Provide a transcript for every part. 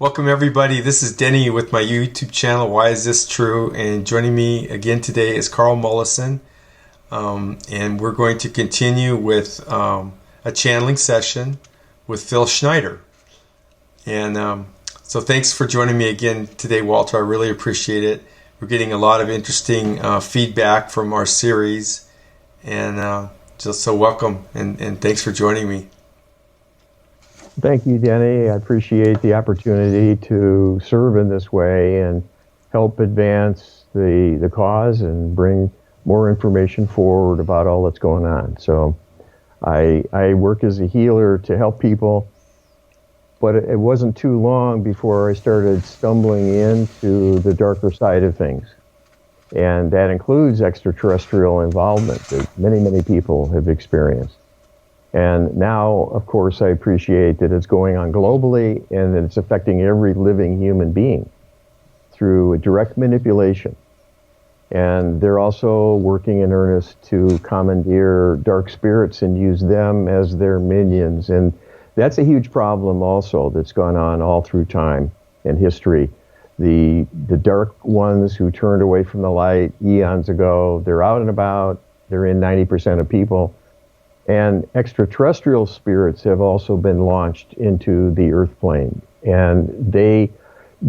Welcome everybody. This is Denny with my YouTube channel, Why Is This True? And joining me again today is Karl Mollison. And we're going to continue with a channeling session with Phil Schneider. And so thanks for joining me again today, Walter. I really appreciate it. We're getting a lot of interesting feedback from our series. And just so welcome and thanks for joining me. Thank you, Denny. I appreciate the opportunity to serve in this way and help advance the cause and bring more information forward about all that's going on. So I work as a healer to help people, but it wasn't too long before I started stumbling into the darker side of things. And that includes extraterrestrial involvement that many, many people have experienced. And now, of course, I appreciate that it's going on globally and that it's affecting every living human being through direct manipulation. And they're also working in earnest to commandeer dark spirits and use them as their minions. And that's a huge problem also that's gone on all through time and history. The dark ones who turned away from the light eons ago, they're out and about, they're in 90% of people. And extraterrestrial spirits have also been launched into the earth plane, and they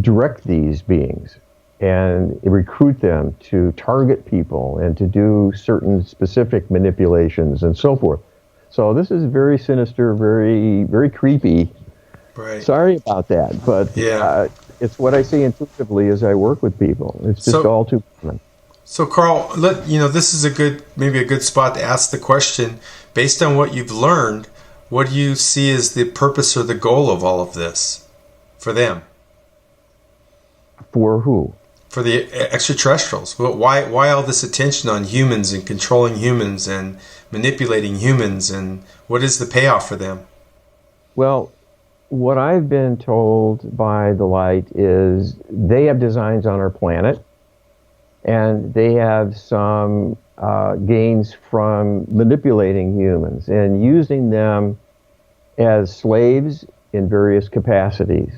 direct these beings and recruit them to target people and to do certain specific manipulations and so forth. So this is very sinister, very, very creepy. Right. Sorry about that, but yeah. It's what I see intuitively as I work with people. It's just all too common. So Karl, this is maybe a good spot to ask the question. Based on what you've learned, what do you see as the purpose or the goal of all of this for them? For who? For the extraterrestrials. Why all this attention on humans and controlling humans and manipulating humans, and what is the payoff for them? Well, what I've been told by the light is they have designs on our planet, and they have some gains from manipulating humans and using them as slaves in various capacities,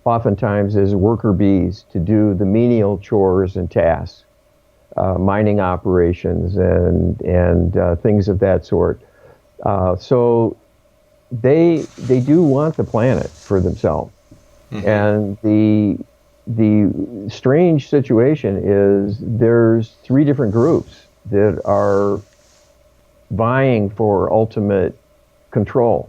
oftentimes as worker bees to do the menial chores and tasks, mining operations and things of that sort. So they do want the planet for themselves. Mm-hmm. And the strange situation is there's 3 different groups that are vying for ultimate control.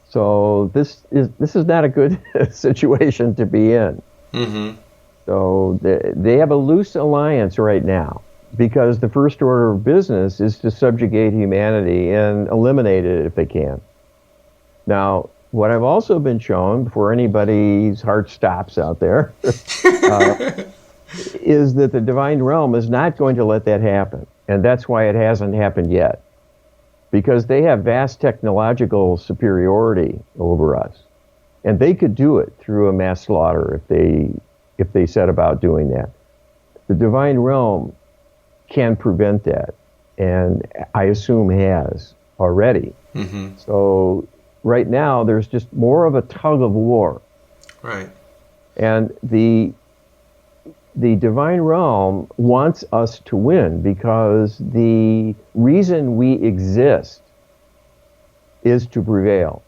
So this is not a good situation to be in. Mm-hmm. So they have a loose alliance right now because the first order of business is to subjugate humanity and eliminate it if they can. Now, what I've also been shown, before anybody's heart stops out there, is that the divine realm is not going to let that happen. And that's why it hasn't happened yet. Because they have vast technological superiority over us. And they could do it through a mass slaughter if they set about doing that. The divine realm can prevent that, and I assume has already. Mm-hmm. So right now, there's just more of a tug of war. Right. And the divine realm wants us to win because the reason we exist is to prevail,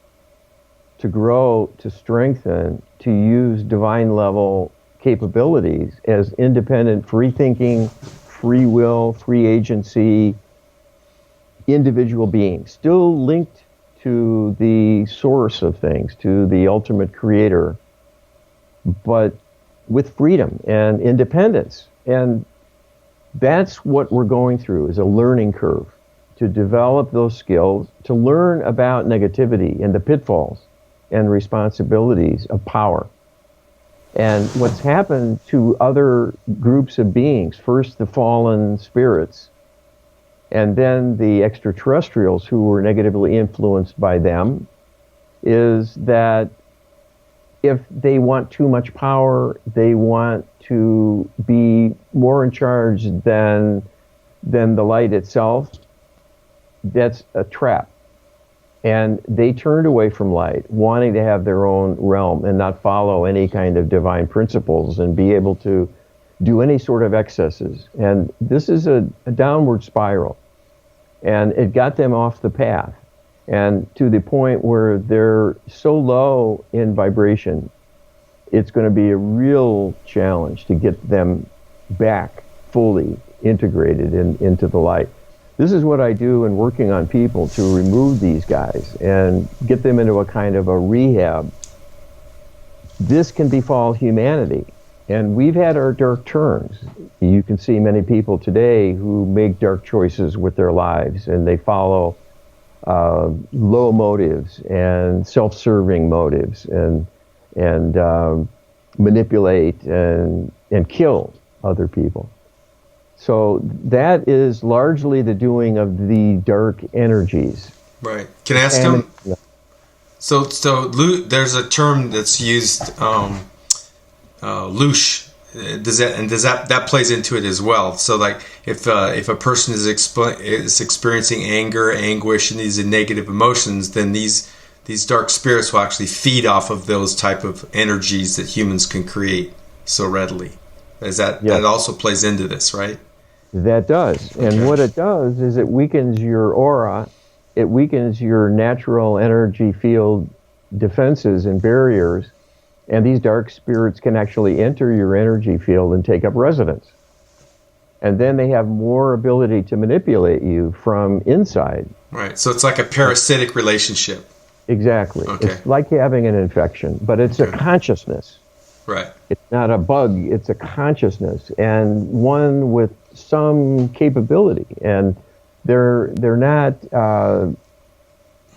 to grow, to strengthen, to use divine level capabilities as independent, free thinking, free will, free agency, individual beings, still linked to the source of things, to the ultimate creator, but with freedom and independence. And that's what we're going through, is a learning curve to develop those skills, to learn about negativity and the pitfalls and responsibilities of power. And what's happened to other groups of beings, first the fallen spirits, and then the extraterrestrials who were negatively influenced by them, is that if they want too much power, they want to be more in charge than the light itself, that's a trap. And they turned away from light, wanting to have their own realm and not follow any kind of divine principles and be able to do any sort of excesses. And this is a downward spiral. And it got them off the path. And to the point where they're so low in vibration, it's going to be a real challenge to get them back fully integrated into the light. This is what I do in working on people, to remove these guys and get them into a kind of a rehab. This can befall humanity. And we've had our dark turns. You can see many people today who make dark choices with their lives, and they follow low motives and self-serving motives, and manipulate and kill other people. So that is largely the doing of the dark energies. Right. Can I ask him? So there's a term that's used, loosh. Does that plays into it as well? So like if a person is experiencing anger, anguish, and these negative emotions, then these dark spirits will actually feed off of those type of energies that humans can create so readily. That also plays into this, right? That does. And what it does is it weakens your aura, it weakens your natural energy field defenses and barriers, and these dark spirits can actually enter your energy field and take up residence. And then they have more ability to manipulate you from inside. Right. So it's like a parasitic relationship. Exactly. Okay. It's like having an infection, but it's a consciousness. Right. It's not a bug, it's a consciousness, and one with some capability. And they're not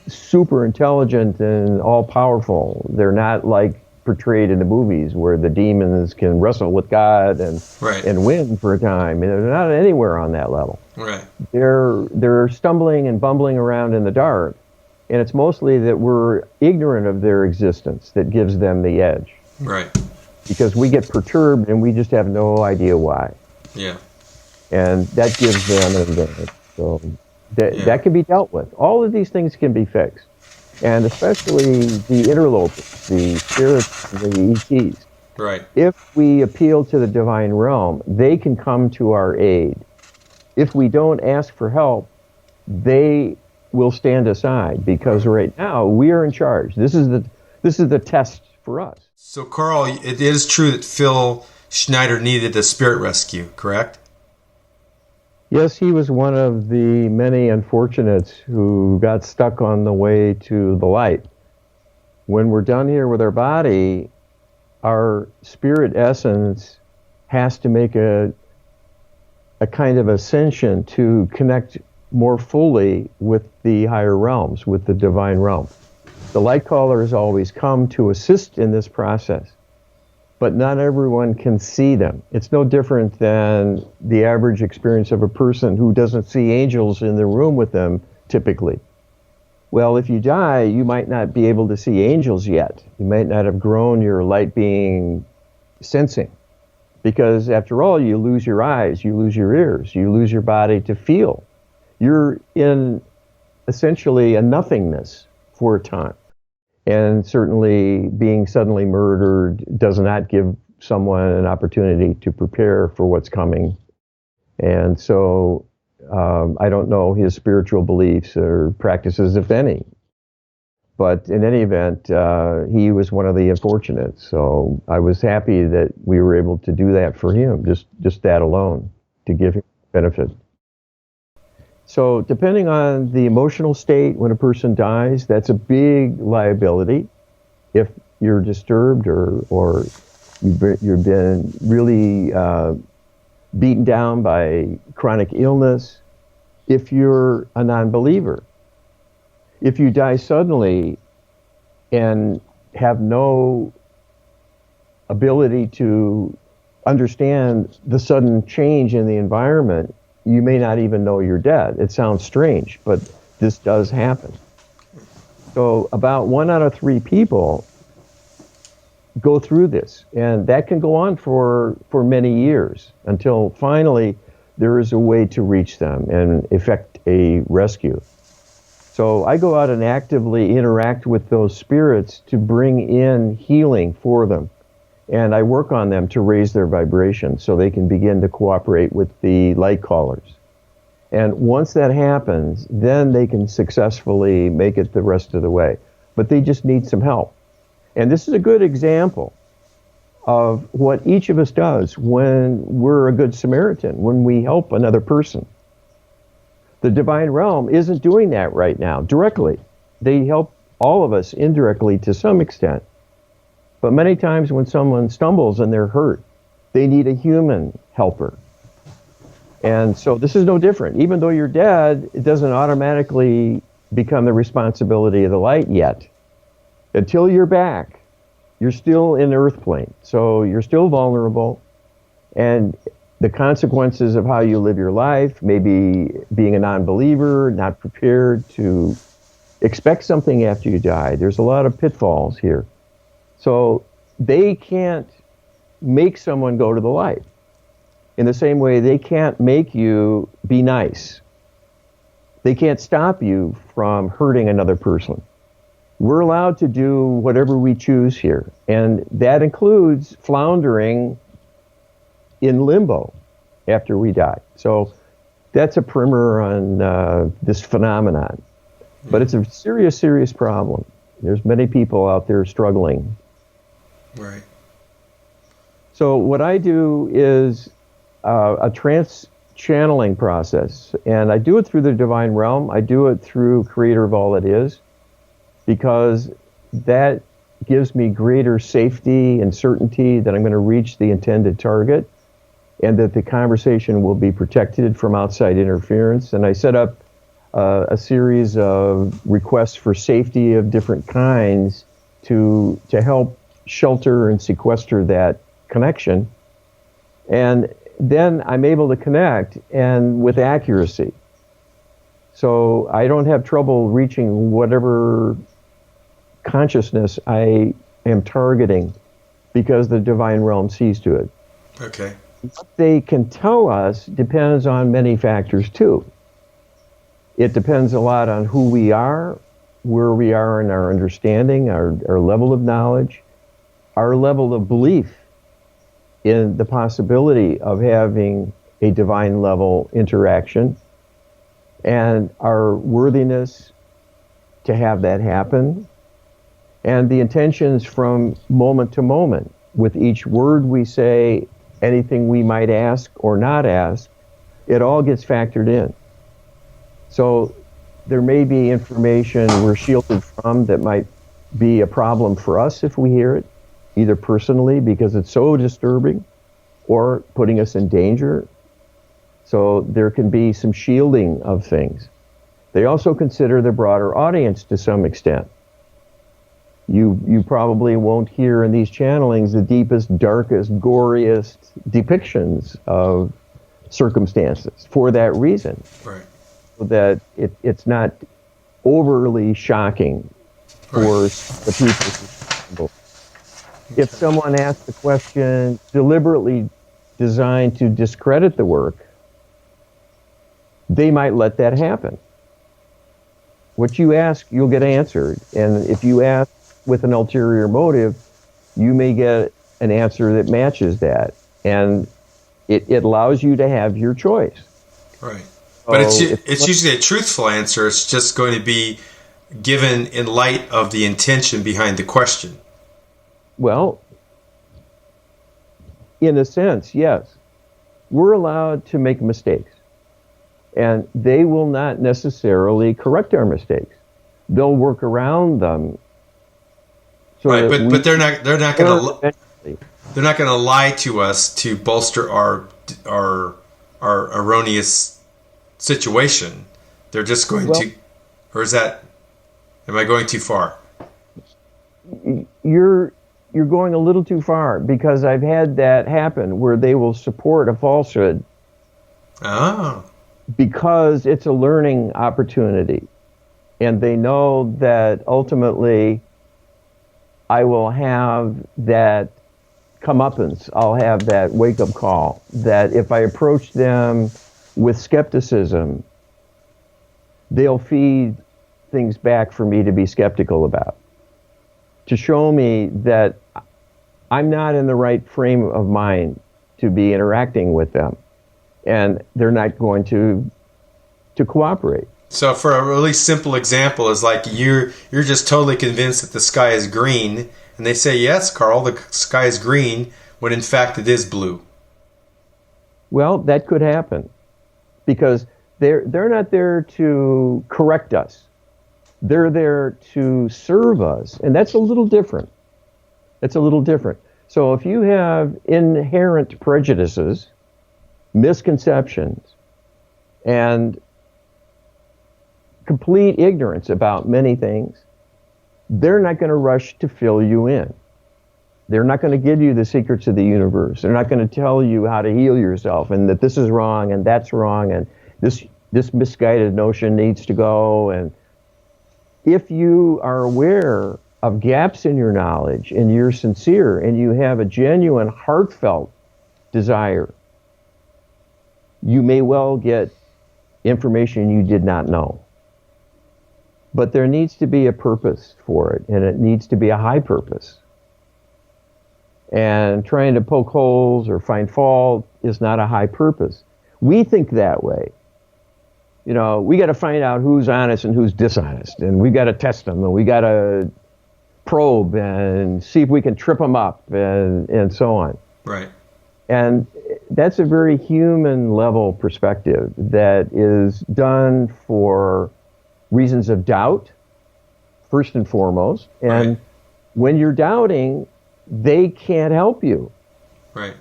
super intelligent and all powerful. They're not like portrayed in the movies where the demons can wrestle with God and win for a time. They're not anywhere on that level. Right. They're stumbling and bumbling around in the dark, and it's mostly that we're ignorant of their existence that gives them the edge. Right. Because we get perturbed and we just have no idea why. Yeah. And that gives them an advantage. So that can be dealt with. All of these things can be fixed. And especially the interlopers, the spirits, the ETs. Right. If we appeal to the divine realm, they can come to our aid. If we don't ask for help, they will stand aside, because right now we are in charge. This is the test for us. So, Karl, it is true that Phil Schneider needed a spirit rescue, correct? Yes, he was one of the many unfortunates who got stuck on the way to the light. When we're done here with our body, our spirit essence has to make a kind of ascension to connect more fully with the higher realms, with the divine realm. The light callers always come to assist in this process, but not everyone can see them. It's no different than the average experience of a person who doesn't see angels in the room with them, typically. Well, if you die, you might not be able to see angels yet. You might not have grown your light being sensing, because after all, you lose your eyes, you lose your ears, you lose your body to feel. You're in essentially a nothingness for a time. And certainly being suddenly murdered does not give someone an opportunity to prepare for what's coming. And so I don't know his spiritual beliefs or practices, if any. But in any event, he was one of the unfortunates. So I was happy that we were able to do that for him, just that alone, to give him benefit. So depending on the emotional state when a person dies, that's a big liability. If you're disturbed or you've been really beaten down by chronic illness, if you're a non-believer, if you die suddenly and have no ability to understand the sudden change in the environment, you may not even know you're dead. It sounds strange, but this does happen. So about 1 out of 3 people go through this, and that can go on for many years until finally there is a way to reach them and effect a rescue. So I go out and actively interact with those spirits to bring in healing for them. And I work on them to raise their vibration so they can begin to cooperate with the light callers. And once that happens, then they can successfully make it the rest of the way. But they just need some help. And this is a good example of what each of us does when we're a good Samaritan, when we help another person. The divine realm isn't doing that right now directly. They help all of us indirectly to some extent. But many times when someone stumbles and they're hurt, they need a human helper. And so this is no different. Even though you're dead, it doesn't automatically become the responsibility of the light yet. Until you're back, you're still in the earth plane. So you're still vulnerable. And the consequences of how you live your life, maybe being a non-believer, not prepared to expect something after you die. There's a lot of pitfalls here. So they can't make someone go to the light. In the same way, they can't make you be nice. They can't stop you from hurting another person. We're allowed to do whatever we choose here. And that includes floundering in limbo after we die. So that's a primer on this phenomenon. But it's a serious, serious problem. There's many people out there struggling. Right. So what I do is a trance channeling process, and I do it through the divine realm. I do it through Creator of all that is, because that gives me greater safety and certainty that I'm going to reach the intended target and that the conversation will be protected from outside interference. And I set up a series of requests for safety of different kinds to help shelter and sequester that connection. And then I'm able to connect, and with accuracy. So I don't have trouble reaching whatever consciousness I am targeting because the divine realm sees to it. Okay. What they can tell us depends on many factors too. It depends a lot on who we are, where we are in our understanding, our level of knowledge, our level of belief in the possibility of having a divine level interaction, and our worthiness to have that happen, and the intentions from moment to moment. With each word we say, anything we might ask or not ask, it all gets factored in. So there may be information we're shielded from that might be a problem for us if we hear it, either personally because it's so disturbing or putting us in danger. So there can be some shielding of things. They also consider the broader audience to some extent. You probably won't hear in these channelings the deepest, darkest, goriest depictions of circumstances for that reason. Right. So that it's not overly shocking for the people. If someone asks a question deliberately designed to discredit the work, they might let that happen. What you ask, you'll get answered. And if you ask with an ulterior motive, you may get an answer that matches that. And it allows you to have your choice. Right. But it's usually a truthful answer. It's just going to be given in light of the intention behind the question. Well, in a sense, yes. We're allowed to make mistakes. And they will not necessarily correct our mistakes. They'll work around them. So right, but they're not going to lie to us to bolster our erroneous situation. They're just going to, or is that, am I going too far? You're going a little too far, because I've had that happen where they will support a falsehood. Oh. Because it's a learning opportunity. And they know that ultimately I will have that comeuppance. I'll have that wake-up call. That if I approach them with skepticism, they'll feed things back for me to be skeptical about, to show me that I'm not in the right frame of mind to be interacting with them, and they're not going to cooperate. So for a really simple example is like you're just totally convinced that the sky is green, and they say, yes, Carl, the sky is green, when in fact it is blue. Well, that could happen, because they're not there to correct us. They're there to serve us, and that's a little different. It's a little different. So if you have inherent prejudices, misconceptions, and complete ignorance about many things, they're not going to rush to fill you in. They're not going to give you the secrets of the universe. They're not going to tell you how to heal yourself and that this is wrong and that's wrong and this misguided notion needs to go. And if you are aware of gaps in your knowledge and you're sincere and you have a genuine, heartfelt desire, you may well get information you did not know. But there needs to be a purpose for it, and it needs to be a high purpose. And trying to poke holes or find fault is not a high purpose. We think that way. You know, we got to find out who's honest and who's dishonest, and we got to test them, and we got to probe and see if we can trip them up, and so on. Right. And that's a very human level perspective that is done for reasons of doubt, first and foremost. And right. When you're doubting, they can't help you. Right.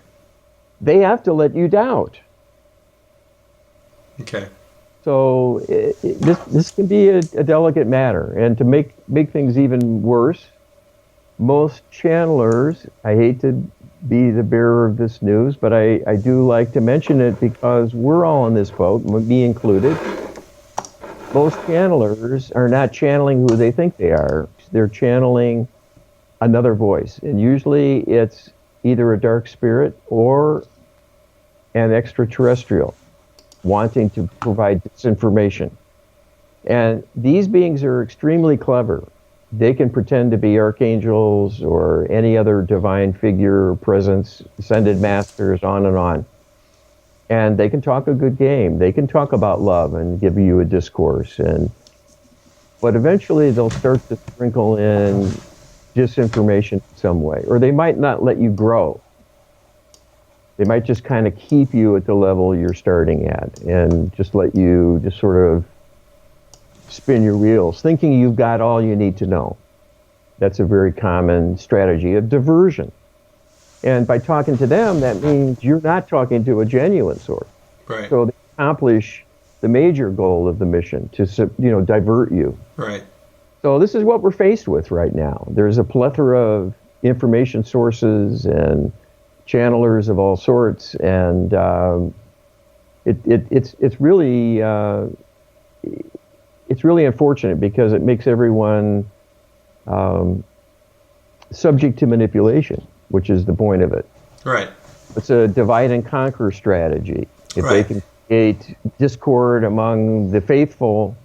They have to let you doubt. Okay. So this can be a delicate matter. And to make things even worse, most channelers, I hate to be the bearer of this news, but I do like to mention it because we're all in this boat, me included. Most channelers are not channeling who they think they are. They're channeling another voice. And usually it's either a dark spirit or an extraterrestrial wanting to provide disinformation. And these beings are extremely clever. They can pretend to be archangels or any other divine figure or presence, ascended masters, on and on. And they can talk a good game. They can talk about love and give you a discourse. But eventually they'll start to sprinkle in disinformation in some way. Or they might not let you grow. They might just kind of keep you at the level you're starting at and just let you just sort of spin your wheels, thinking you've got all you need to know. That's a very common strategy of diversion. And by talking to them, that means you're not talking to a genuine source. Right. So they accomplish the major goal of the mission to, divert you. Right. So this is what we're faced with right now. There's a plethora of information sources and channelers of all sorts, and it's really unfortunate because it makes everyone subject to manipulation, which is the point of it. Right. It's a divide and conquer strategy. If right. they can create discord among the faithful,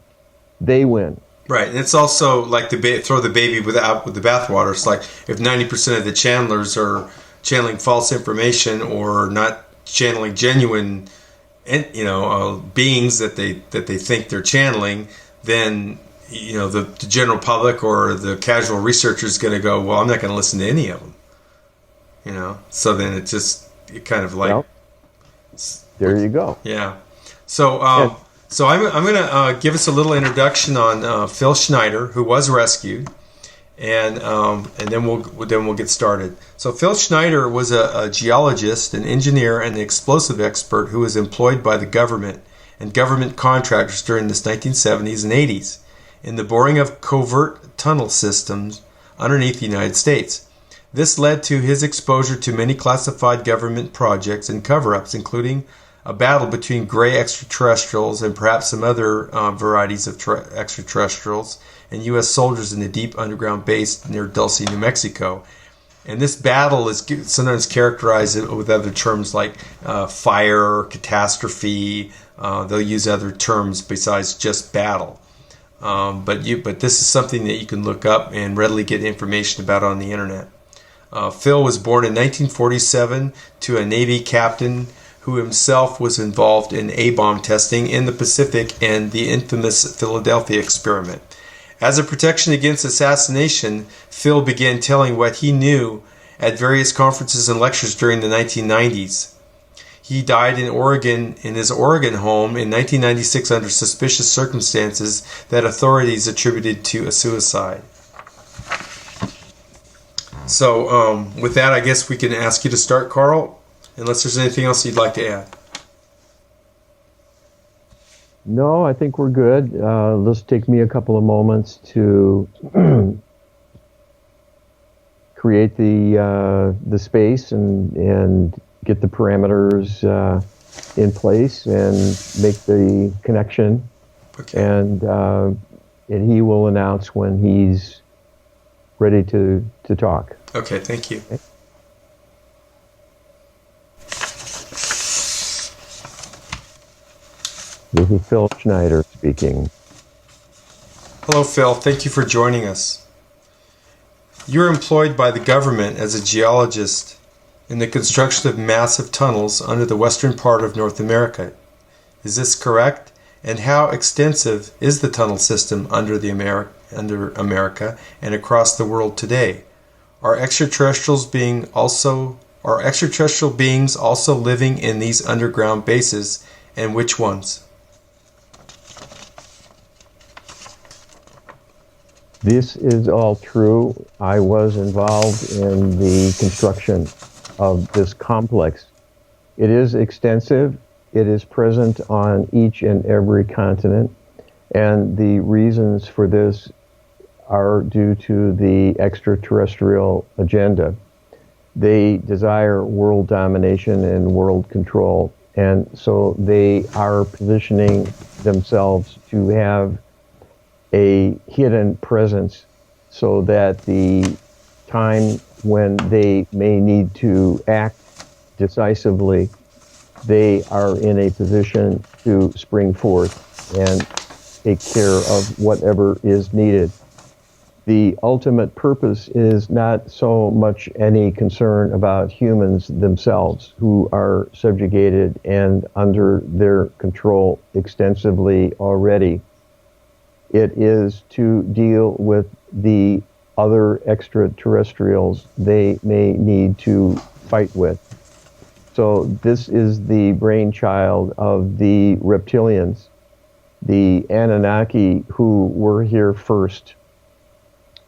they win. Right, and it's also like throw the baby with the bathwater. It's like if 90% of the channelers are channeling false information or not channeling genuine, beings that they think they're channeling, then the general public or the casual researcher is going to go, well, I'm not going to listen to any of them. So then it kind of like. Well, there you go. Yeah. So. So I'm going to give us a little introduction on Phil Schneider, who was rescued, and then we'll get started. So Phil Schneider was a geologist, an engineer, and an explosive expert who was employed by the government and government contractors during the 1970s and 80s in the boring of covert tunnel systems underneath the United States. This led to his exposure to many classified government projects and cover-ups, including a battle between gray extraterrestrials and perhaps some other varieties of extraterrestrials and U.S. soldiers in a deep underground base near Dulce, New Mexico. And this battle is sometimes characterized with other terms like fire, catastrophe. They'll use other terms besides just battle. But this is something that you can look up and readily get information about on the internet. Phil was born in 1947 to a Navy captain who himself was involved in A-bomb testing in the Pacific and the infamous Philadelphia experiment. As a protection against assassination, Phil began telling what he knew at various conferences and lectures during the 1990s. He died in Oregon, in his Oregon home in 1996 under suspicious circumstances that authorities attributed to a suicide. So with that, I guess we can ask you to start, Karl, unless there's anything else you'd like to add. No, I think we're good. Let's take me a couple of moments to create the space and get the parameters in place and make the connection. Okay. And he will announce when he's ready to talk. Okay, thank you. Okay. This is Phil Schneider speaking. Hello, Phil. Thank you for joining us. You're employed by the government as a geologist in the construction of massive tunnels under the western part of North America. Is this correct? And how extensive is the tunnel system under America and across the world today? Are extraterrestrial beings also living in these underground bases, and which ones? This is all true. I was involved in the construction of this complex. It is extensive. It is present on each and every continent. And the reasons for this are due to the extraterrestrial agenda. They desire world domination and world control. And so they are positioning themselves to have a hidden presence so that the time when they may need to act decisively, they are in a position to spring forth and take care of whatever is needed. The ultimate purpose is not so much any concern about humans themselves who are subjugated and under their control extensively already. It is to deal with the other extraterrestrials they may need to fight with. So this is the brainchild of the reptilians, the Anunnaki who were here first,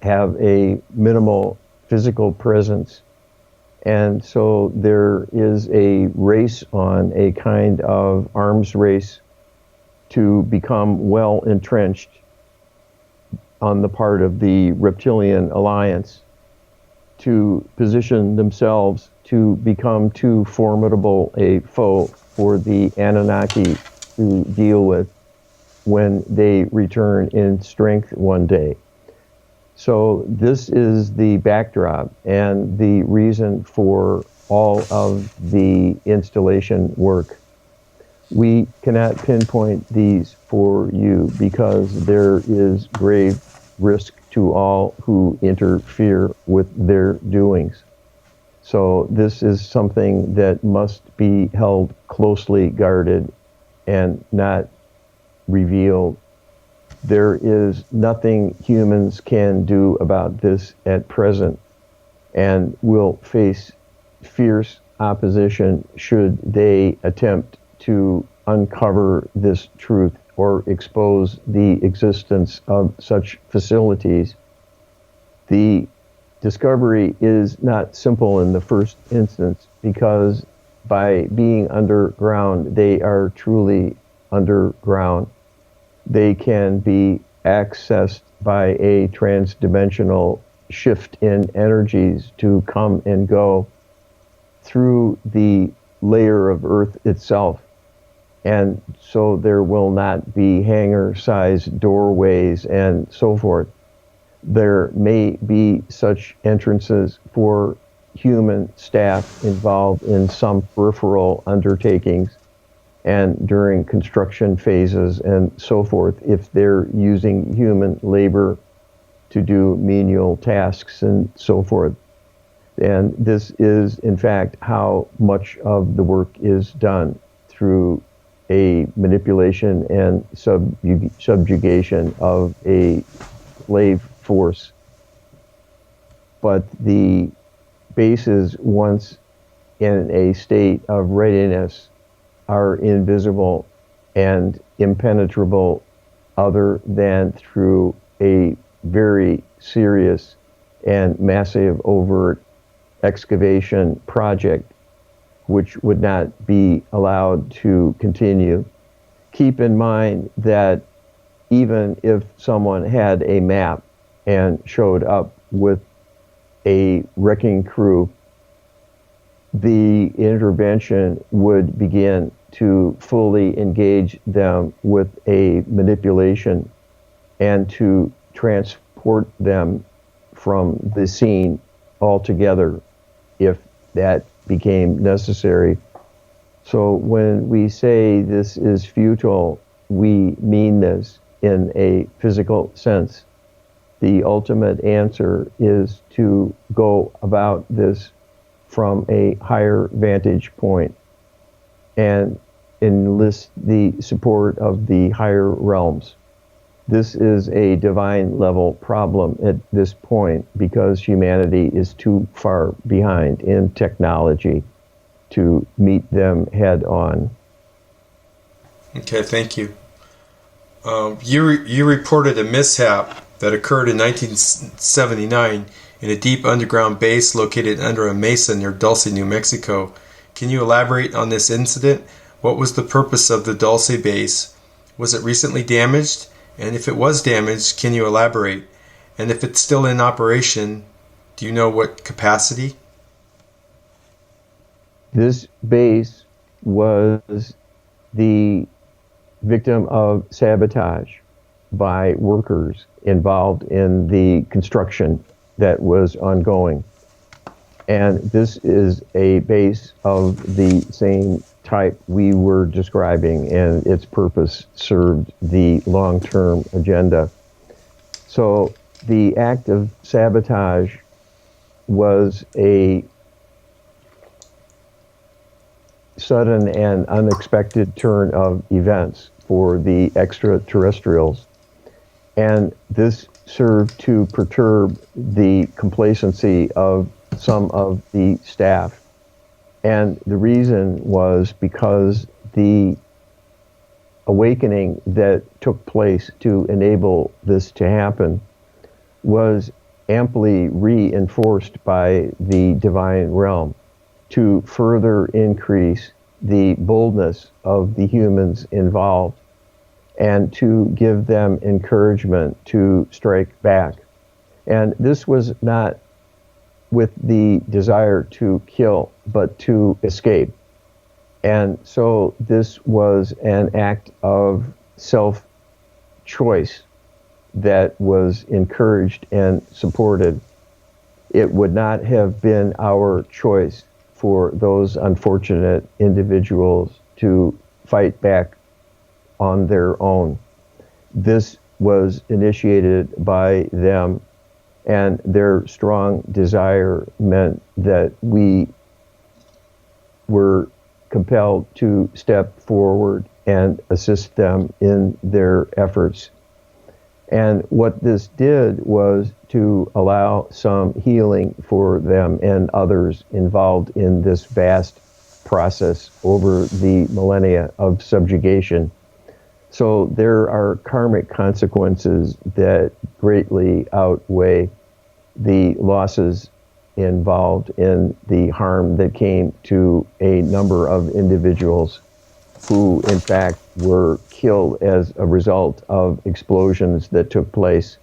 have a minimal physical presence. And so there is a race on, a kind of arms race to become well entrenched on the part of the reptilian alliance to position themselves to become too formidable a foe for the Anunnaki to deal with when they return in strength one day. So this is the backdrop and the reason for all of the installation work. We cannot pinpoint these for you because there is grave risk to all who interfere with their doings. So this is something that must be held closely guarded and not revealed. There is nothing humans can do about this at present and will face fierce opposition should they attempt to uncover this truth or expose the existence of such facilities. The discovery is not simple in the first instance because by being underground, they are truly underground. They can be accessed by a transdimensional shift in energies to come and go through the layer of Earth itself. And so there will not be hangar-sized doorways and so forth. There may be such entrances for human staff involved in some peripheral undertakings, and during construction phases and so forth, if they're using human labor to do menial tasks and so forth. And this is, in fact, how much of the work is done, through a manipulation and subjugation of a slave force. But the bases, once in a state of readiness, are invisible and impenetrable, other than through a very serious and massive overt excavation project, which would not be allowed to continue. Keep in mind that even if someone had a map and showed up with a wrecking crew, the intervention would begin to fully engage them with a manipulation and to transport them from the scene altogether if that became necessary. So when we say this is futile, we mean this in a physical sense. The ultimate answer is to go about this from a higher vantage point and enlist the support of the higher realms. This is a divine level problem at this point because humanity is too far behind in technology to meet them head on. Okay, thank you. You reported a mishap that occurred in 1979 in a deep underground base located under a mesa near Dulce, New Mexico. Can you elaborate on this incident? What was the purpose of the Dulce base? Was it recently damaged? And if it was damaged, can you elaborate? And if it's still in operation, do you know what capacity? This base was the victim of sabotage by workers involved in the construction that was ongoing. And this is a base of the same type we were describing, and its purpose served the long-term agenda. So the act of sabotage was a sudden and unexpected turn of events for the extraterrestrials. And this served to perturb the complacency of some of the staff. And the reason was because the awakening that took place to enable this to happen was amply reinforced by the divine realm to further increase the boldness of the humans involved and to give them encouragement to strike back. And this was not with the desire to kill, but to escape. And so this was an act of self-choice that was encouraged and supported. It would not have been our choice for those unfortunate individuals to fight back on their own. This was initiated by them, and their strong desire meant that we were compelled to step forward and assist them in their efforts. And what this did was to allow some healing for them and others involved in this vast process over the millennia of subjugation. So there are karmic consequences that greatly outweigh the losses involved in the harm that came to a number of individuals who, in fact, were killed as a result of explosions that took place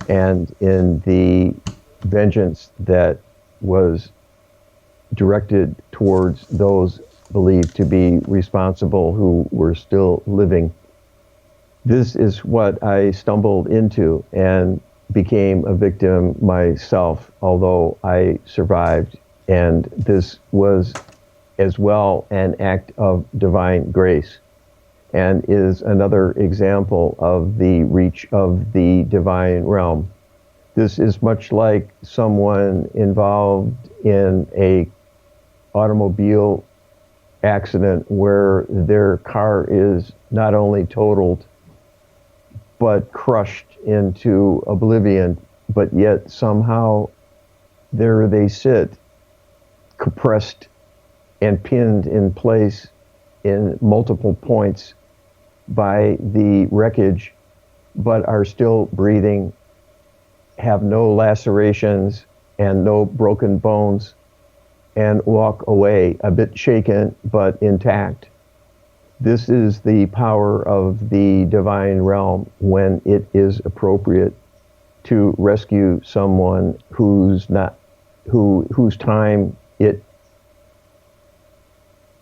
and in the vengeance that was directed towards those believed to be responsible who were still living. This is what I stumbled into and became a victim myself, although I survived. And this was as well an act of divine grace, and is another example of the reach of the divine realm. This is much like someone involved in a automobile accident where their car is not only totaled but crushed into oblivion, but yet somehow there they sit, compressed and pinned in place in multiple points by the wreckage, but are still breathing, have no lacerations and no broken bones, and walk away a bit shaken but intact. This is the power of the divine realm when it is appropriate to rescue someone whose time it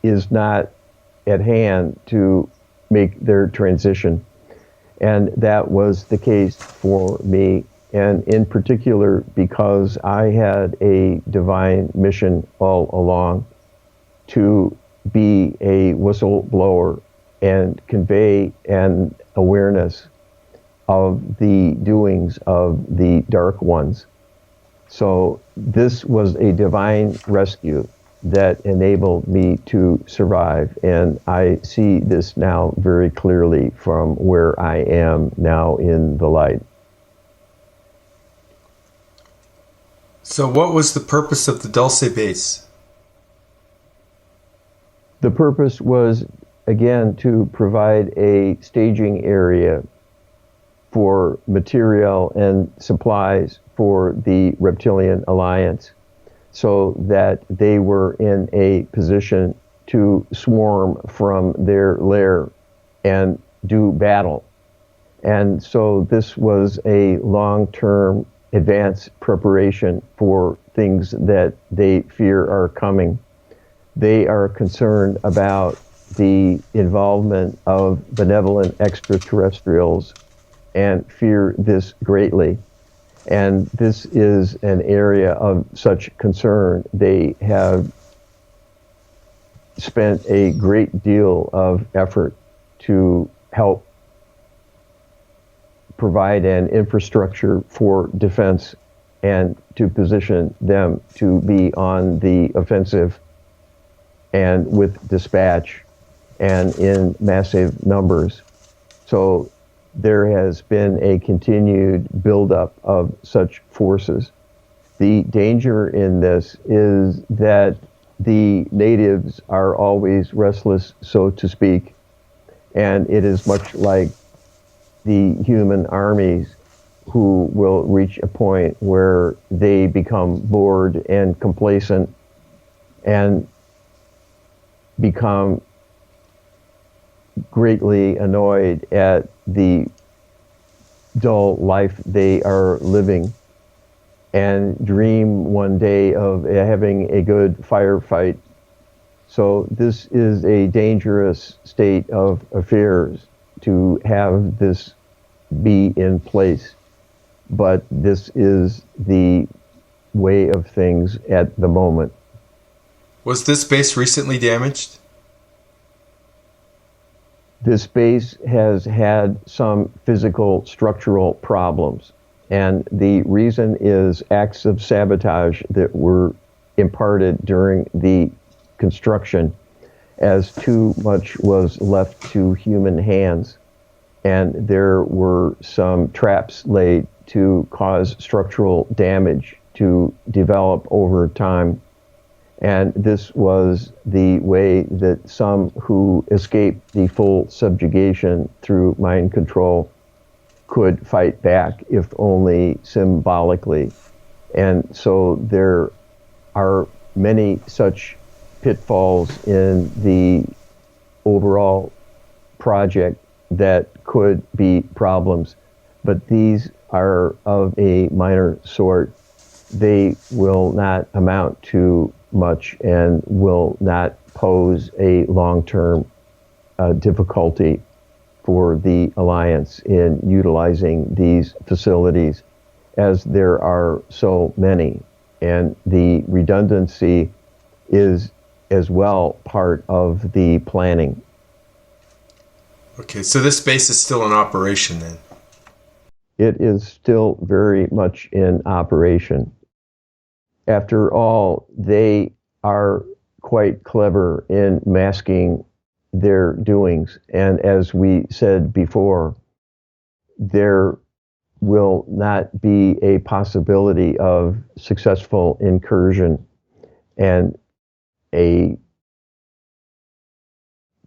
is not at hand to make their transition. And that was the case for me, and in particular because I had a divine mission all along to be a whistleblower and convey an awareness of the doings of the dark ones. So this was a divine rescue that enabled me to survive, and I see this now very clearly from where I am now in the light. So what was the purpose of the Dulce base? The purpose was, again, to provide a staging area for material and supplies for the Reptilian Alliance, so that they were in a position to swarm from their lair and do battle. And so this was a long-term advanced preparation for things that they fear are coming. They are concerned about the involvement of benevolent extraterrestrials and fear this greatly. And this is an area of such concern. They have spent a great deal of effort to help provide an infrastructure for defense and to position them to be on the offensive and with dispatch and in massive numbers. So there has been a continued buildup of such forces. The danger in this is that the natives are always restless, so to speak, and it is much like the human armies who will reach a point where they become bored and complacent and become greatly annoyed at the dull life they are living and dream one day of having a good firefight. So this is a dangerous state of affairs to have this be in place, but this is the way of things at the moment. Was this base recently damaged? This base has had some physical structural problems, and the reason is acts of sabotage that were imparted during the construction, as too much was left to human hands, and there were some traps laid to cause structural damage to develop over time. And this was the way that some who escaped the full subjugation through mind control could fight back, if only symbolically. And so there are many such pitfalls in the overall project that could be problems, but these are of a minor sort. They will not amount to much and will not pose a long-term difficulty for the Alliance in utilizing these facilities, as there are so many, and the redundancy is as well part of the planning. Okay, so this base is still in operation then? It is still very much in operation. After all, they are quite clever in masking their doings. And as we said before, there will not be a possibility of successful incursion and a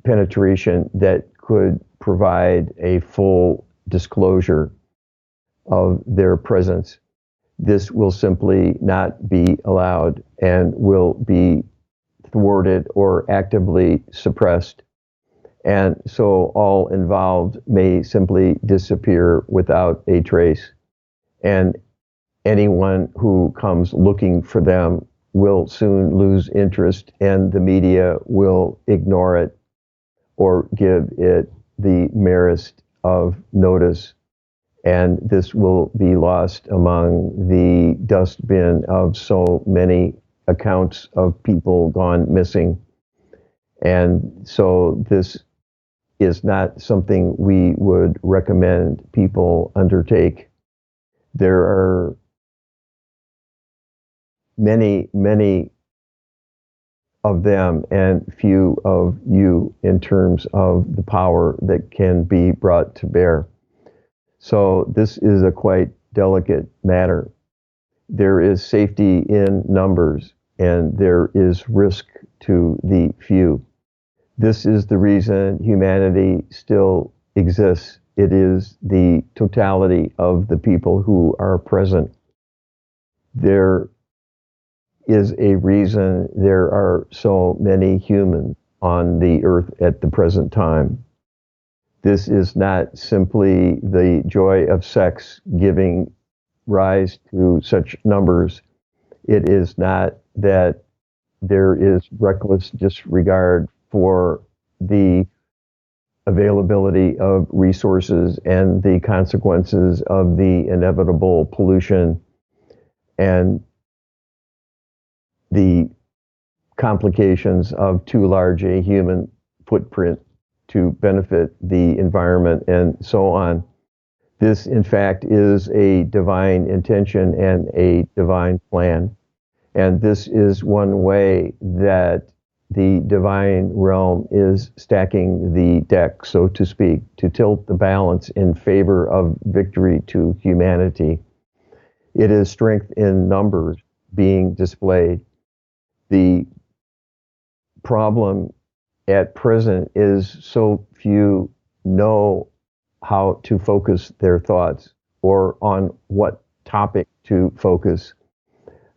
penetration that could provide a full disclosure of their presence. This will simply not be allowed and will be thwarted or actively suppressed. And so all involved may simply disappear without a trace. And anyone who comes looking for them will soon lose interest, and the media will ignore it or give it the merest of notice. And this will be lost among the dustbin of so many accounts of people gone missing. And so this is not something we would recommend people undertake. There are many, many of them and few of you in terms of the power that can be brought to bear. So this is a quite delicate matter. There is safety in numbers, and there is risk to the few. This is the reason humanity still exists. It is the totality of the people who are present. There is a reason there are so many humans on the earth at the present time. This is not simply the joy of sex giving rise to such numbers. It is not that there is reckless disregard for the availability of resources and the consequences of the inevitable pollution and the complications of too large a human footprint to benefit the environment and so on. This, in fact, is a divine intention and a divine plan. And this is one way that the divine realm is stacking the deck, so to speak, to tilt the balance in favor of victory to humanity. It is strength in numbers being displayed. The problem at present is so few know how to focus their thoughts or on what topic to focus.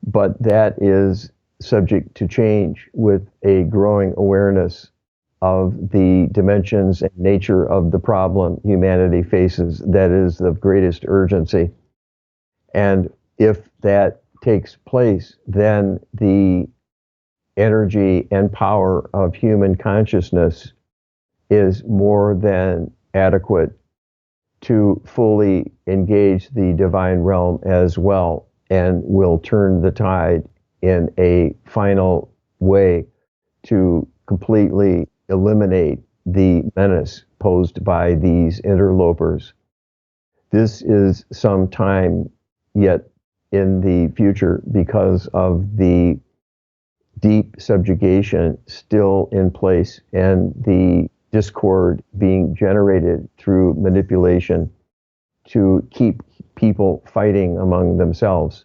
But that is subject to change with a growing awareness of the dimensions and nature of the problem humanity faces that is of greatest urgency. And if that takes place, then the energy and power of human consciousness is more than adequate to fully engage the divine realm as well, and will turn the tide in a final way to completely eliminate the menace posed by these interlopers. This is some time yet in the future because of the deep subjugation still in place and the discord being generated through manipulation to keep people fighting among themselves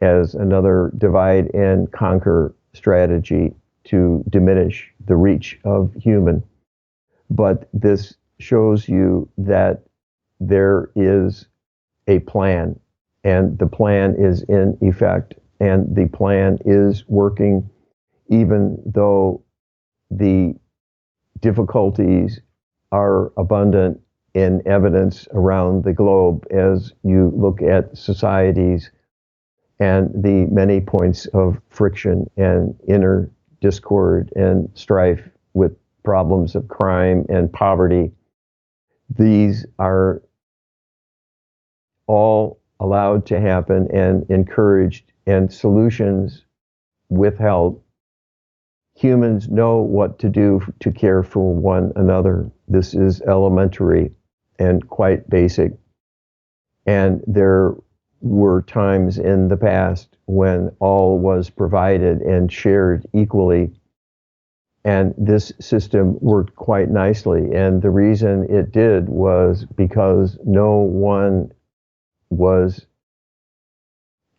as another divide and conquer strategy to diminish the reach of human. But this shows you that there is a plan, and the plan is in effect, and the plan is working, even though the difficulties are abundant in evidence around the globe as you look at societies and the many points of friction and inner discord and strife with problems of crime and poverty. These are all allowed to happen and encouraged, and solutions withheld. humans know what to do to care for one another. This is elementary and quite basic. And there were times in the past when all was provided and shared equally. And this system worked quite nicely. And the reason it did was because no one was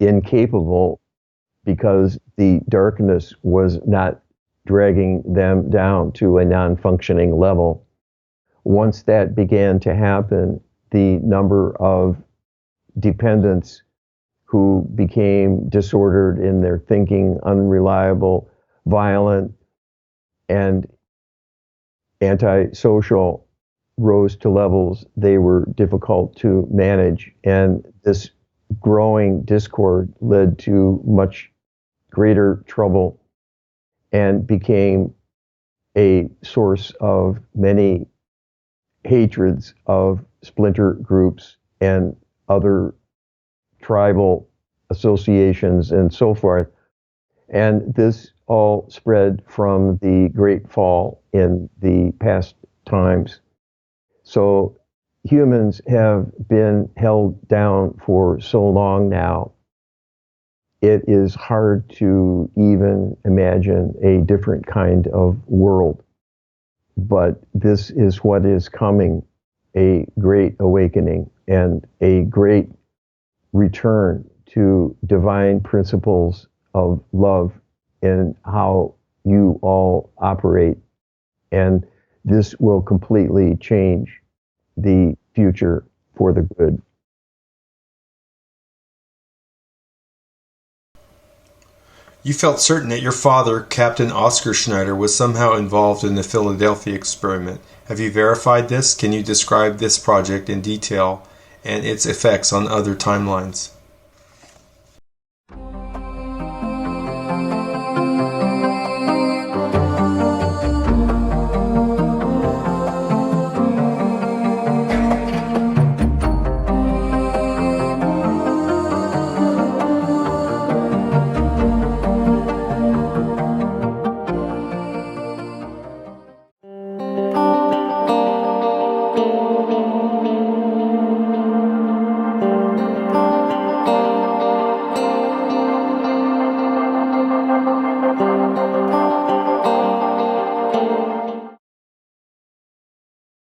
incapable, because the darkness was not dragging them down to a non-functioning level. Once that began to happen, the number of dependents who became disordered in their thinking, unreliable, violent, and antisocial rose to levels they were difficult to manage. And this growing discord led to much greater trouble and became a source of many hatreds of splinter groups and other tribal associations and so forth. And this all spread from the Great Fall in the past times. So humans have been held down for so long now, it is hard to even imagine a different kind of world. But this is what is coming, a great awakening and a great return to divine principles of love in how you all operate. And this will completely change the future for the good. You felt certain that your father, Captain Oscar Schneider, was somehow involved in the Philadelphia experiment. Have you verified this? Can you describe this project in detail and its effects on other timelines?